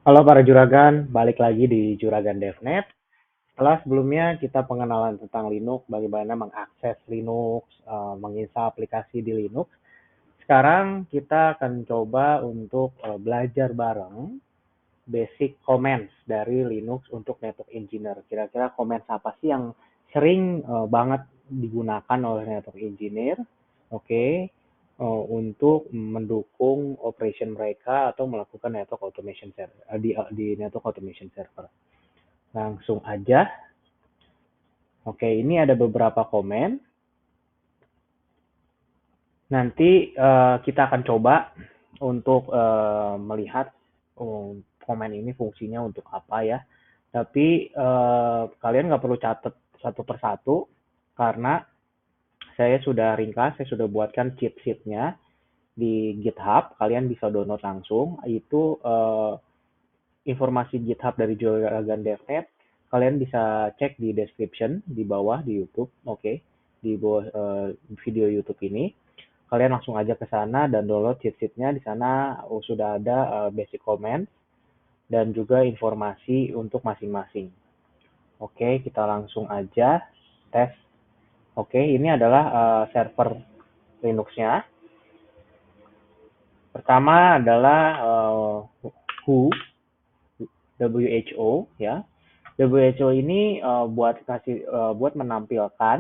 Halo para juragan, balik lagi di Juragan DevNet. Setelah sebelumnya kita pengenalan tentang Linux, bagaimana mengakses Linux, menginstal aplikasi di Linux. Sekarang kita akan coba untuk belajar bareng basic commands dari Linux untuk network engineer. Kira-kira commands apa sih yang sering banget digunakan oleh network engineer? Oke, untuk mendukung operation mereka atau melakukan network automation server di network automation server. Langsung aja. Oke, ini ada beberapa komen. Nanti kita akan coba untuk melihat komen ini fungsinya untuk apa ya. Tapi kalian nggak perlu catat satu persatu karena saya sudah ringkas, saya sudah buatkan cheat sheet-nya di GitHub. Kalian bisa download langsung. Itu informasi GitHub dari Juragan DevNet. Kalian bisa cek di description di bawah di YouTube, oke, di bawah video YouTube ini. Kalian langsung aja ke sana dan download cheat sheet-nya. Di sana sudah ada basic comment dan juga informasi untuk masing-masing. Oke, kita langsung aja tes. Oke, ini adalah server Linux-nya. Pertama adalah WHO ya. WHO ini buat menampilkan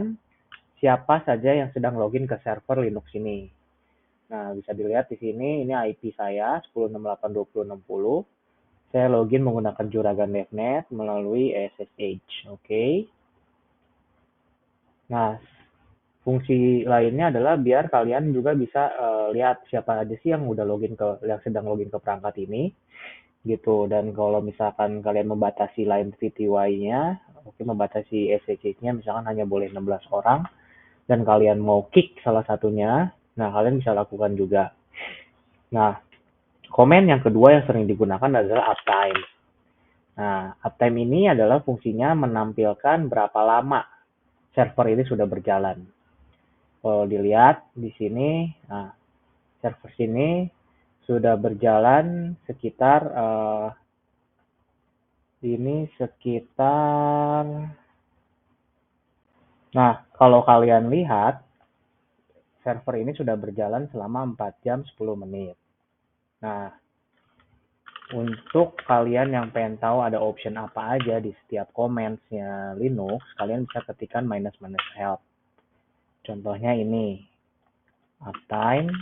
siapa saja yang sedang login ke server Linux ini. Nah, bisa dilihat di sini, ini IP saya 10.68.20.60. Saya login menggunakan Juragan DevNet melalui SSH. Oke. Nah, fungsi lainnya adalah biar kalian juga bisa lihat siapa aja sih yang sedang login ke perangkat ini gitu. Dan kalau misalkan kalian membatasi line VTY-nya, oke, membatasi SSH-nya misalkan hanya boleh 16 orang dan kalian mau kick salah satunya, nah kalian bisa lakukan juga. Nah, komen yang kedua yang sering digunakan adalah uptime. Nah, uptime ini adalah fungsinya menampilkan berapa lama server ini sudah berjalan. Kalau dilihat di sini, nah, server sini sudah berjalan sekitar ini sekitar. Nah, kalau kalian lihat server ini sudah berjalan selama 4 jam 10 menit. Nah, untuk kalian yang pengen tahu ada option apa aja di setiap comments-nya Linux, kalian bisa ketikkan minus help. Contohnya ini, uptime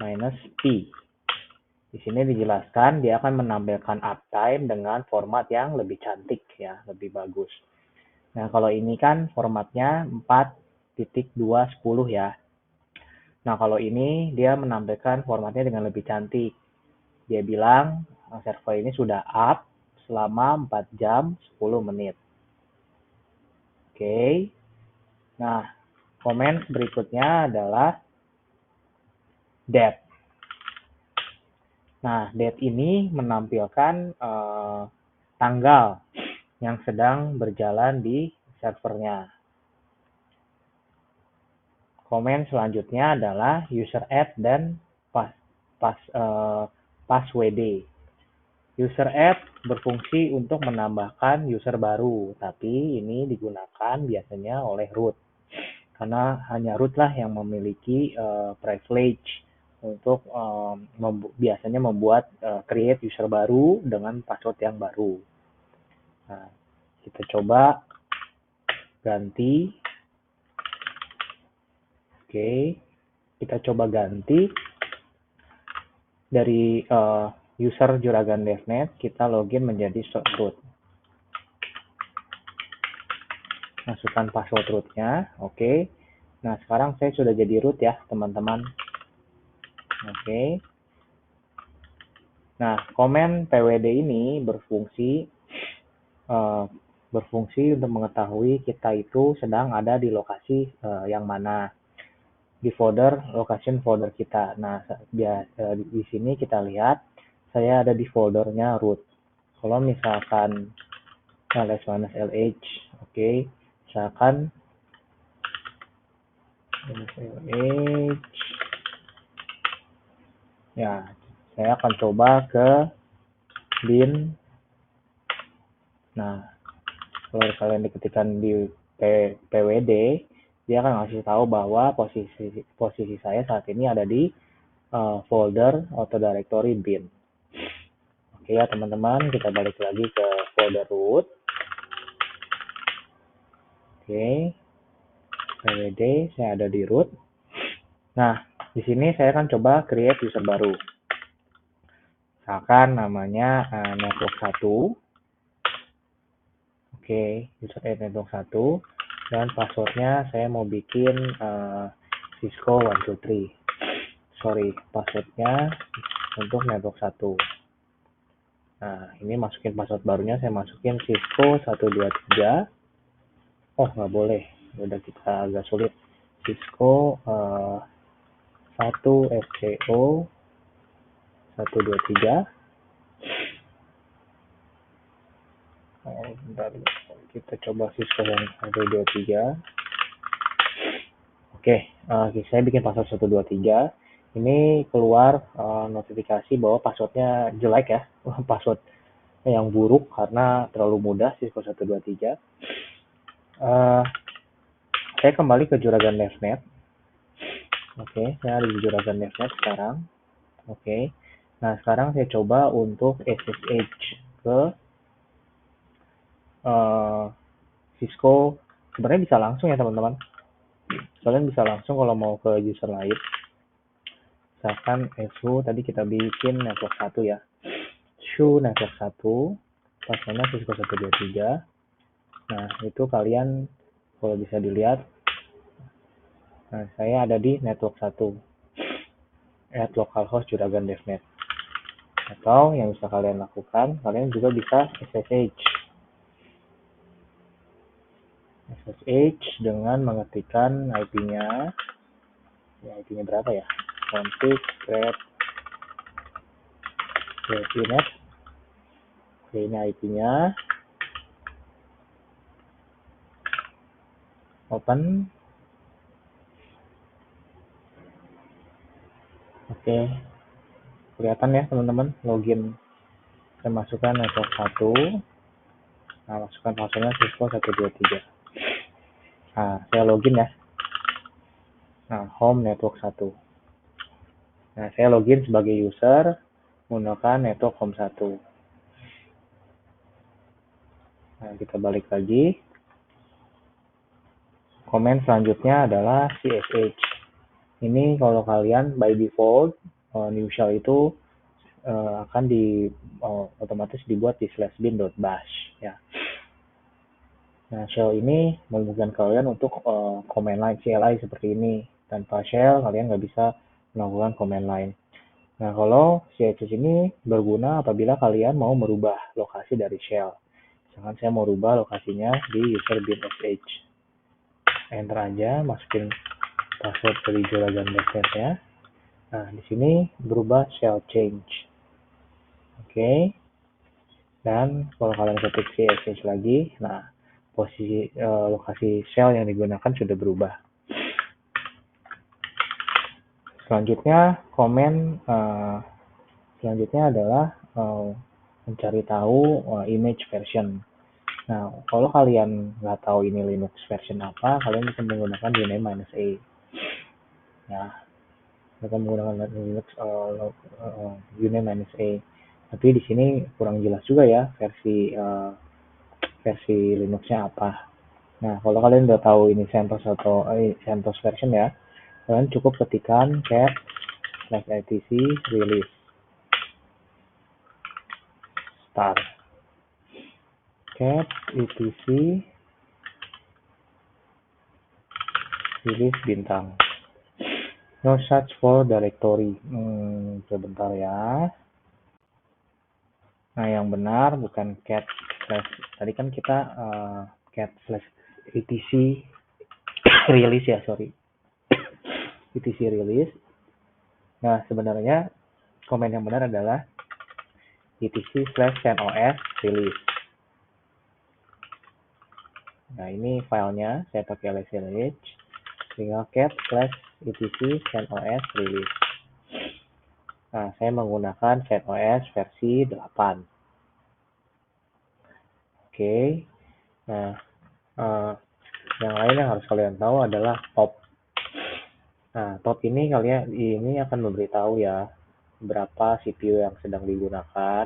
minus p. Di sini dijelaskan dia akan menampilkan uptime dengan format yang lebih cantik ya, lebih bagus. Nah, kalau ini kan formatnya 4.210 ya. Nah, kalau ini dia menampilkan formatnya dengan lebih cantik. Dia bilang server ini sudah up selama 4 jam 10 menit. Oke. Nah, komen berikutnya adalah date. Nah, date ini menampilkan tanggal yang sedang berjalan di servernya. Komen selanjutnya adalah user add dan passwd. User add berfungsi untuk menambahkan user baru, tapi ini digunakan biasanya oleh root. Karena hanya root lah yang memiliki privilege untuk biasanya membuat create user baru dengan password yang baru. Nah, kita coba ganti. Oke, kita coba ganti dari user Juragan DevNet, kita login menjadi root. Masukkan password rootnya, oke. Nah, sekarang saya sudah jadi root ya, teman-teman. Oke. Nah, komen pwd ini berfungsi untuk mengetahui kita itu sedang ada di lokasi yang mana. Di location folder kita. Nah, di sini kita lihat saya ada di foldernya root. Kalau misalkan ls-lh, oke, misalkan lh, ya, saya akan coba ke bin. Nah, kalau kalian diketikkan di pwd, dia akan ngasih tahu bahwa posisi saya saat ini ada di folder atau directory bin. Oke ya teman-teman, kita balik lagi ke folder root. Oke, pwd saya ada di root. Nah, di sini saya akan coba create user baru. Misalkan namanya network 1. Oke, user network 1 dan passwordnya saya mau bikin Cisco 123. Sorry, passwordnya untuk network 1. Nah, ini masukin password barunya, saya masukin Cisco 123. Oh, nggak boleh, udah kita agak sulit. Cisco 1 SCO 123. Bentar, kita coba Cisco yang 123. Oke, saya bikin password 123. Ini keluar notifikasi bahwa passwordnya jelek ya, password yang buruk karena terlalu mudah Cisco 123. Saya kembali ke Juragan DevNet. Oke, saya ada di Juragan DevNet sekarang. Oke, nah sekarang saya coba untuk SSH ke Cisco. Sebenarnya bisa langsung ya teman-teman. Kalian bisa langsung kalau mau ke user lain. Misalkan su tadi kita bikin network 1 ya. Shu network 1, passwordnya Cisco 123. Nah, itu kalian kalau bisa dilihat. Nah, saya ada di network 1. @localhost Juragan DevNet. Atau yang bisa kalian lakukan, kalian juga bisa SSH dengan mengetikkan IP-nya. Ya, IP-nya berapa ya? Config grep net. Oke, ini IP-nya. Open. Oke. Kelihatan ya teman-teman, login. Saya masukkan network 1. Nah, masukkan passwordnya Cisco 123. Nah, saya login ya. Nah, home network 1. Nah, saya login sebagai user menggunakan network home 1. Nah, kita balik lagi. Komen selanjutnya adalah CSH. Ini kalau kalian by default new shell itu akan otomatis dibuat di /bin.bash ya. Nah, shell ini memungkinkan kalian untuk command line CLI seperti ini. Tanpa shell kalian nggak bisa melakukan command line. Nah, kalau CSH ini berguna apabila kalian mau merubah lokasi dari shell. Misalkan saya mau rubah lokasinya di user bin sh. Enter aja, masukin password dari Juragan DevNet ya. Nah, di sini berubah shell change. Oke. Dan kalau kalian ketik CSH lagi, nah posisi lokasi shell yang digunakan sudah berubah. Selanjutnya komen selanjutnya adalah mencari tahu image version. Nah, kalau kalian nggak tahu ini Linux version apa, kalian bisa menggunakan uname-a. Ya, kita menggunakan Linux uname-a. Tapi di sini kurang jelas juga ya versi Linuxnya apa. Nah, kalau kalian udah tahu ini CentOS atau CentOS version ya, kalian cukup ketikkan cat/etc release start. Cat etc release bintang. No search for directory. Sebentar ya. Nah, yang benar bukan cat slash. Tadi kan kita cat slash etc release ya, sorry. etc release. Nah, sebenarnya komen yang benar adalah etc/CentOS release. Nah, ini filenya saya pakai lsh, tinggal cat/etc/CentOS release. Nah, saya menggunakan CentOS versi 8. Oke. Nah, yang lain yang harus kalian tahu adalah top. Nah, top ini ini akan memberitahu ya berapa CPU yang sedang digunakan.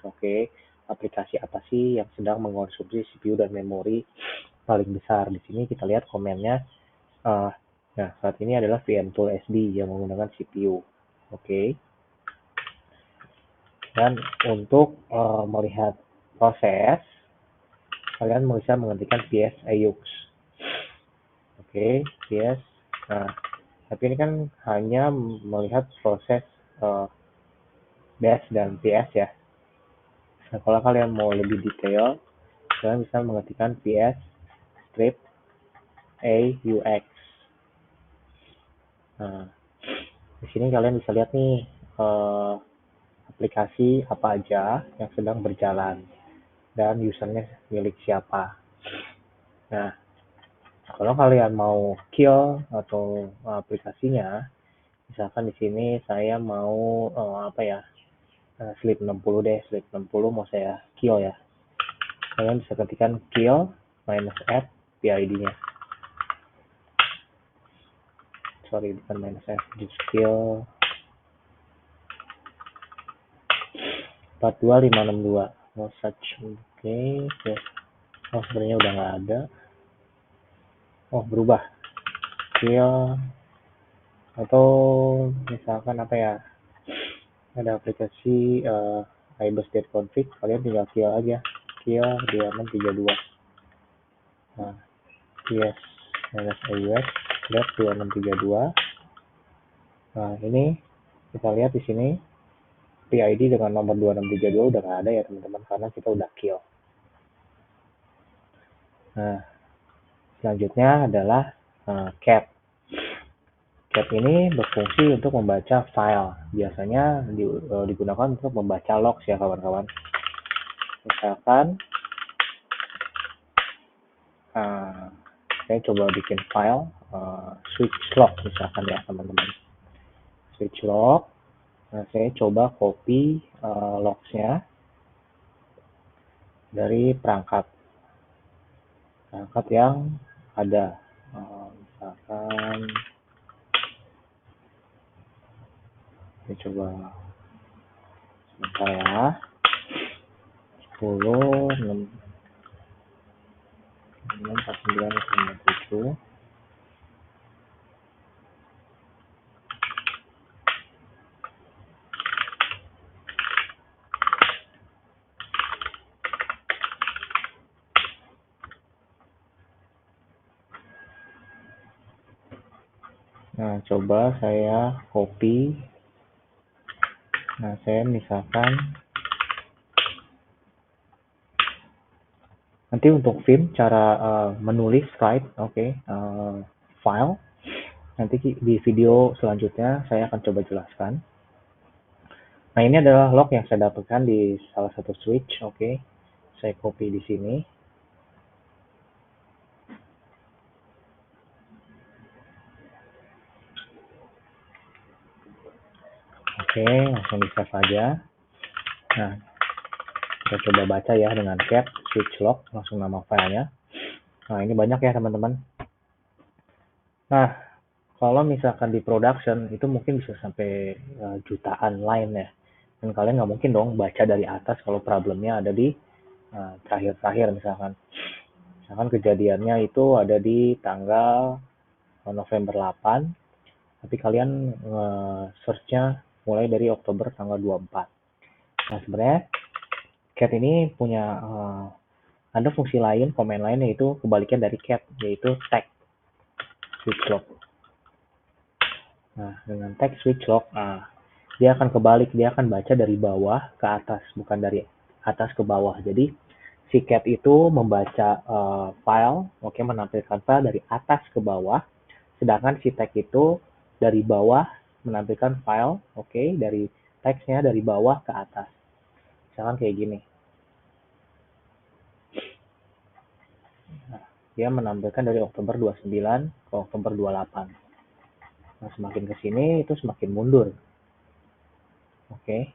Oke, aplikasi apa sih yang sedang mengkonsumsi CPU dan memori paling besar. Di sini kita lihat komennya. Uh, nah, saat ini adalah VMtool SD yang menggunakan CPU. Oke. Dan untuk melihat proses, kalian bisa mengetikkan PS AUX. Oke, PS. Nah, tapi ini kan hanya melihat proses dash dan PS ya. Nah, kalau kalian mau lebih detail, kalian bisa mengetikkan PS strip AUX. Nah, di sini kalian bisa lihat nih aplikasi apa aja yang sedang berjalan dan usernya milik siapa. Nah, kalau kalian mau kill atau aplikasinya, misalkan di sini saya mau sleep 60 deh, sleep 60 mau saya kill ya. Kalian bisa ketikkan kill -f PID-nya. Sorry, bukan -f, just kill 42562. No such. Oke. Oh, sebenarnya udah nggak ada. Oh, berubah. Kill atau misalkan apa ya? Ada aplikasi ibus.config, kalian tinggal kill aja. Kill 2632. Nah, yes -AUX lihat 2632. Nah, ini kita lihat di sini PID dengan nomor 2632 udah nggak ada ya teman-teman, karena kita udah kill. Nah, selanjutnya adalah cat. Cat ini berfungsi untuk membaca file. Biasanya digunakan untuk membaca logs ya kawan-kawan. Misalkan saya coba bikin file switch log misalkan ya teman-teman. Switch log. Nah, saya coba copy logsnya dari perangkat yang ada. Misalkan saya coba sebentar ya. 10 6 49 97. Nah, coba saya copy. Nah, saya misalkan nanti untuk Vim cara menulis write file nanti di video selanjutnya saya akan coba jelaskan. Nah, ini adalah log yang saya dapatkan di salah satu switch. Oke. Saya copy di sini. Oke, langsung di save aja. Nah, kita coba baca ya dengan cat switch log, langsung nama filenya. Nah, ini banyak ya teman-teman. Nah, kalau misalkan di production itu mungkin bisa sampai jutaan line ya. Dan kalian nggak mungkin dong baca dari atas kalau problemnya ada di terakhir-terakhir misalkan. Misalkan kejadiannya itu ada di tanggal November 8, tapi kalian search-nya mulai dari Oktober tanggal 24. Nah, sebenarnya cat ini punya ada fungsi lain, komen lain, yaitu kebalikan dari cat, yaitu tag switch log. Nah, dengan tag switch log, dia akan kebalik, dia akan baca dari bawah ke atas, bukan dari atas ke bawah. Jadi si cat itu membaca file, menampilkan file dari atas ke bawah, sedangkan si tag itu dari bawah menampilkan file, dari teksnya dari bawah ke atas. Misalkan kayak gini. Nah, dia menampilkan dari Oktober 29 ke Oktober 28. Nah, semakin ke sini itu semakin mundur. Ke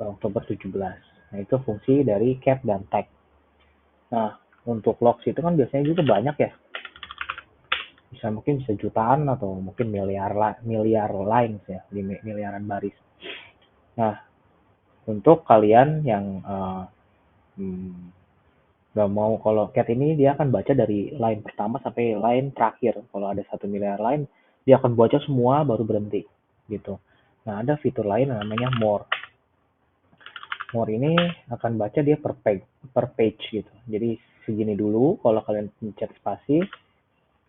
Oktober 17. Nah, itu fungsi dari cat dan tag. Nah, untuk logs itu kan biasanya juga banyak ya. Mungkin bisa jutaan atau mungkin miliar lines ya, miliaran baris. Nah, untuk kalian yang nggak mau, kalau cat ini dia akan baca dari line pertama sampai line terakhir. Kalau ada 1 miliar line, dia akan baca semua baru berhenti gitu. Nah, ada fitur lain yang namanya more. More ini akan baca dia per page gitu. Jadi segini dulu kalau kalian pencet spasi.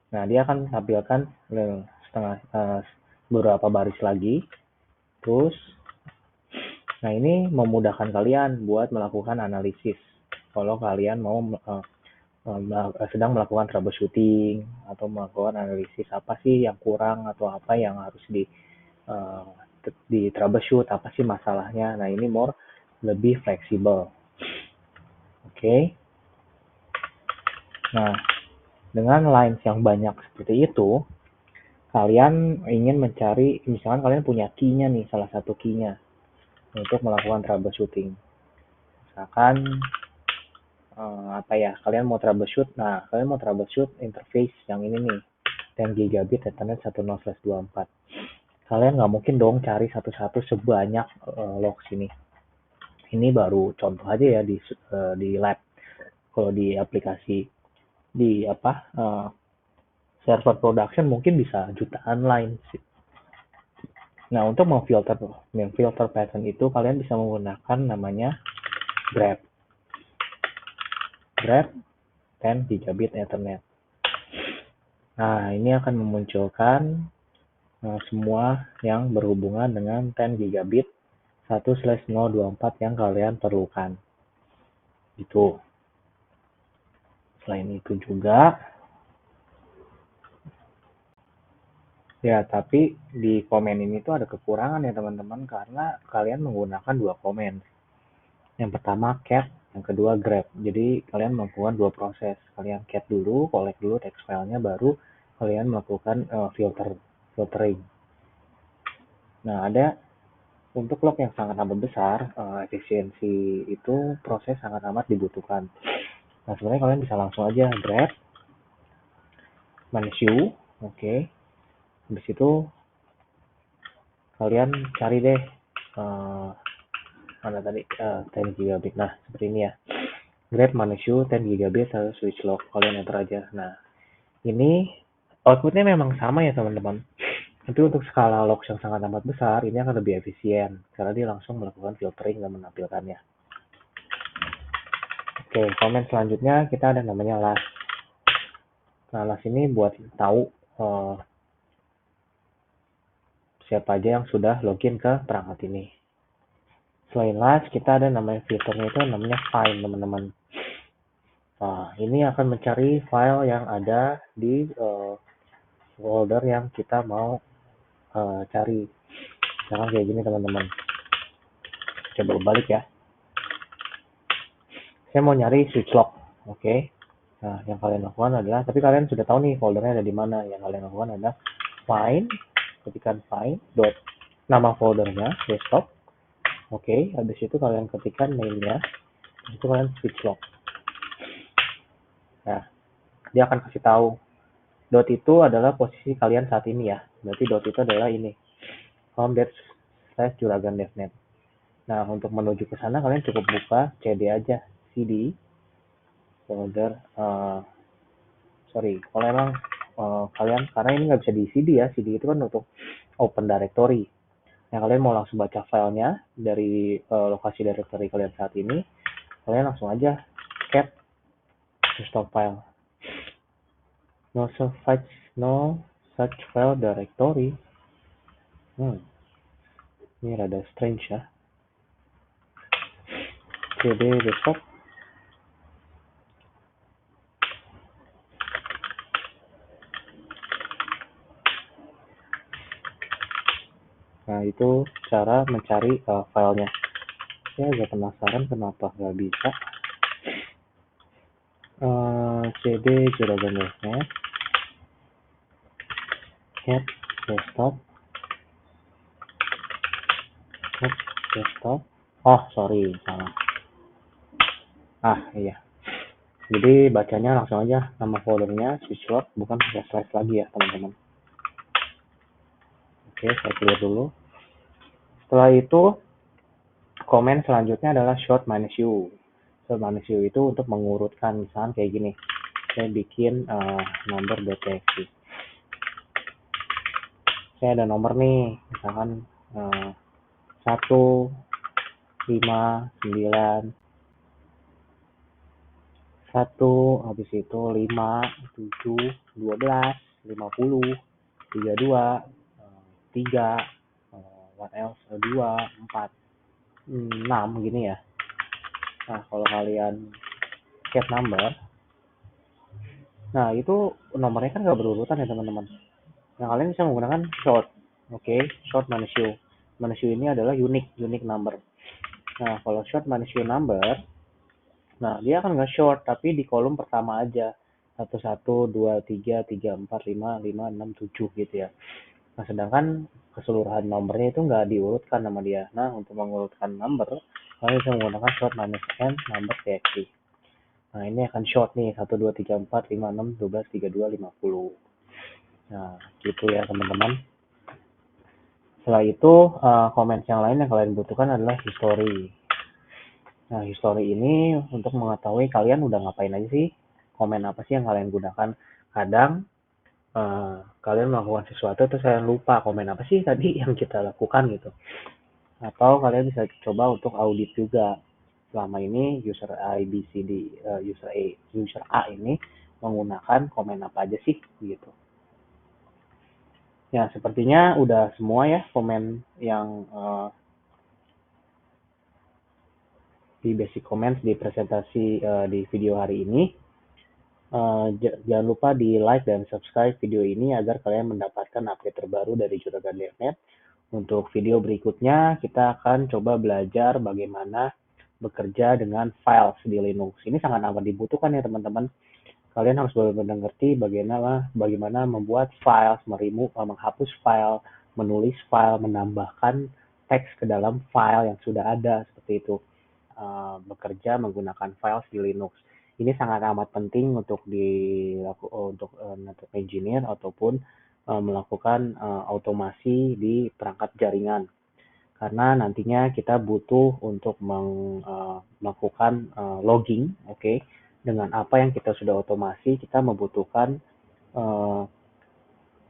Nah, dia akan tampilkan beberapa baris lagi. Terus, nah ini memudahkan kalian buat melakukan analisis. Kalau kalian mau sedang melakukan troubleshooting atau melakukan analisis apa sih yang kurang atau apa yang harus di troubleshoot, apa sih masalahnya. Nah, ini more lebih fleksibel. Oke. Nah, dengan lines yang banyak seperti itu, kalian ingin mencari, misalkan kalian punya key-nya nih, salah satu key-nya untuk melakukan troubleshooting. Misalkan kalian mau troubleshoot, kalian mau troubleshoot interface yang ini nih, 10 gigabit Ethernet 10/24. Kalian nggak mungkin dong cari satu-satu sebanyak logs ini. Ini baru contoh aja ya di lab. Kalau di aplikasi di server production mungkin bisa jutaan line sih. Nah, untuk memfilter pattern itu kalian bisa menggunakan namanya grep 10 gigabit Ethernet. Nah, ini akan memunculkan semua yang berhubungan dengan 10 gigabit 1/024 yang kalian perlukan. Gitu. Selain itu juga, ya tapi di komen ini tuh ada kekurangan ya teman-teman, karena kalian menggunakan 2 komen. Yang pertama cat, yang kedua grep. Jadi kalian melakukan 2 proses. Kalian cat dulu, collect dulu text filenya, baru kalian melakukan filtering. Nah, ada untuk log yang sangat amat besar, efisiensi itu proses sangat amat dibutuhkan. Nah, sebenarnya kalian bisa langsung aja grep manage you, oke. Habis itu kalian cari deh mana tadi 10 gigabit. Nah, seperti ini ya. Grab manage you 10 gigabit switch log. Kalian enter aja. Nah, ini outputnya memang sama ya teman-teman. Tapi untuk skala logs yang sangat amat besar, ini akan lebih efisien karena dia langsung melakukan filtering dan menampilkannya. Oke, komen selanjutnya kita ada namanya last. Nah, last ini buat tahu siapa aja yang sudah login ke perangkat ini. Selain last, kita ada namanya fiturnya itu namanya find, teman-teman. Nah, ini akan mencari file yang ada di folder yang kita mau cari. Misalkan kayak gini teman-teman. Coba balik ya. Saya mau nyari switch log. Oke. Nah, yang kalian lakukan adalah, tapi kalian sudah tahu nih foldernya ada di mana. Yang kalian lakukan adalah find, ketikkan find dot nama foldernya desktop. Oke, habis itu kalian ketikkan name-nya. Habis itu kalian switch log. Nah, dia akan kasih tahu dot itu adalah posisi kalian saat ini ya. Berarti dot itu adalah ini. home/juragan.net. Nah, untuk menuju ke sana kalian cukup buka cd aja, cd folder kalau emang kalian, karena ini nggak bisa di cd ya, cd itu kan untuk open directory. Nah, kalian mau langsung baca filenya dari lokasi directory kalian saat ini, kalian langsung aja cat install file. No such file directory. Ini rada strange ya. cd desktop. Nah, itu cara mencari filenya. Saya agak penasaran kenapa nggak bisa. cd juragan.net cat desktop. Oh, sorry, salah. Iya. Jadi bacanya langsung aja nama foldernya switchload, bukan pakai slash lagi ya teman-teman. Oke, saya clear dulu. Setelah itu, komen selanjutnya adalah short minus u. Short minus u itu untuk mengurutkan, misalkan kayak gini. Saya bikin number.txt. Saya ada nomor nih, misalkan 1, 5, 9, 1, habis itu 5, 7, 12, 50, 32, 3, what else, 2, 4, 6 gini ya. Nah, kalau kalian get number, nah itu nomornya kan nggak berurutan ya teman-teman. Nah, kalian bisa menggunakan short. Oke, short minus u. Minus u ini adalah unique number. Nah, kalau short minus u number, nah dia akan nggak short, tapi di kolom pertama aja. 1, 1, 2, 3, 3, 4, 5, 5, 6, 7 gitu ya. Nah, sedangkan keseluruhan nomornya itu nggak diurutkan nama dia. Nah, untuk mengurutkan number, kalian bisa menggunakan short minus n number txt. Nah, ini akan short nih, 1, 2, 3, 4, 5, 6, 12, 32, 50. Nah, gitu ya teman-teman. Setelah itu, comment yang lain yang kalian butuhkan adalah history. Nah, history ini untuk mengetahui kalian udah ngapain aja sih, komen apa sih yang kalian gunakan. Kadang kalian melakukan sesuatu terus kalian lupa komen apa sih tadi yang kita lakukan gitu. Atau kalian bisa coba untuk audit juga. Selama ini user A, B, C, D, user A ini menggunakan komen apa aja sih gitu. Ya, sepertinya udah semua ya komen yang di basic comments di presentasi di video hari ini. Jangan lupa di like dan subscribe video ini agar kalian mendapatkan update terbaru dari Juragan.net. Untuk video berikutnya, kita akan coba belajar bagaimana bekerja dengan files di Linux. Ini sangat amat dibutuhkan ya teman-teman. Kalian harus benar-benar ngerti bagaimana membuat files, menghapus file, menulis file, menambahkan teks ke dalam file yang sudah ada seperti itu. Bekerja menggunakan files di Linux. Ini sangat amat penting untuk network engineer ataupun melakukan automasi di perangkat jaringan. Karena nantinya kita butuh untuk melakukan logging, oke. Dengan apa yang kita sudah otomasi, kita membutuhkan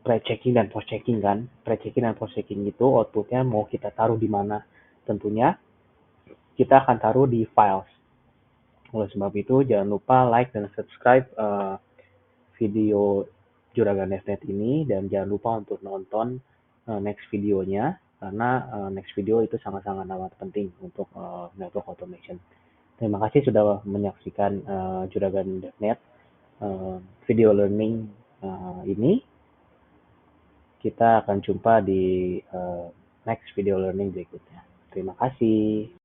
pre-checking dan post-checking kan. Pre-checking dan post-checking itu outputnya mau kita taruh di mana. Tentunya kita akan taruh di files. Oleh sebab itu, jangan lupa like dan subscribe video Juragan.net ini, dan jangan lupa untuk nonton next videonya, karena next video itu sangat-sangat amat penting untuk network automation. Terima kasih sudah menyaksikan Juragan.net video learning ini. Kita akan jumpa di next video learning berikutnya. Terima kasih.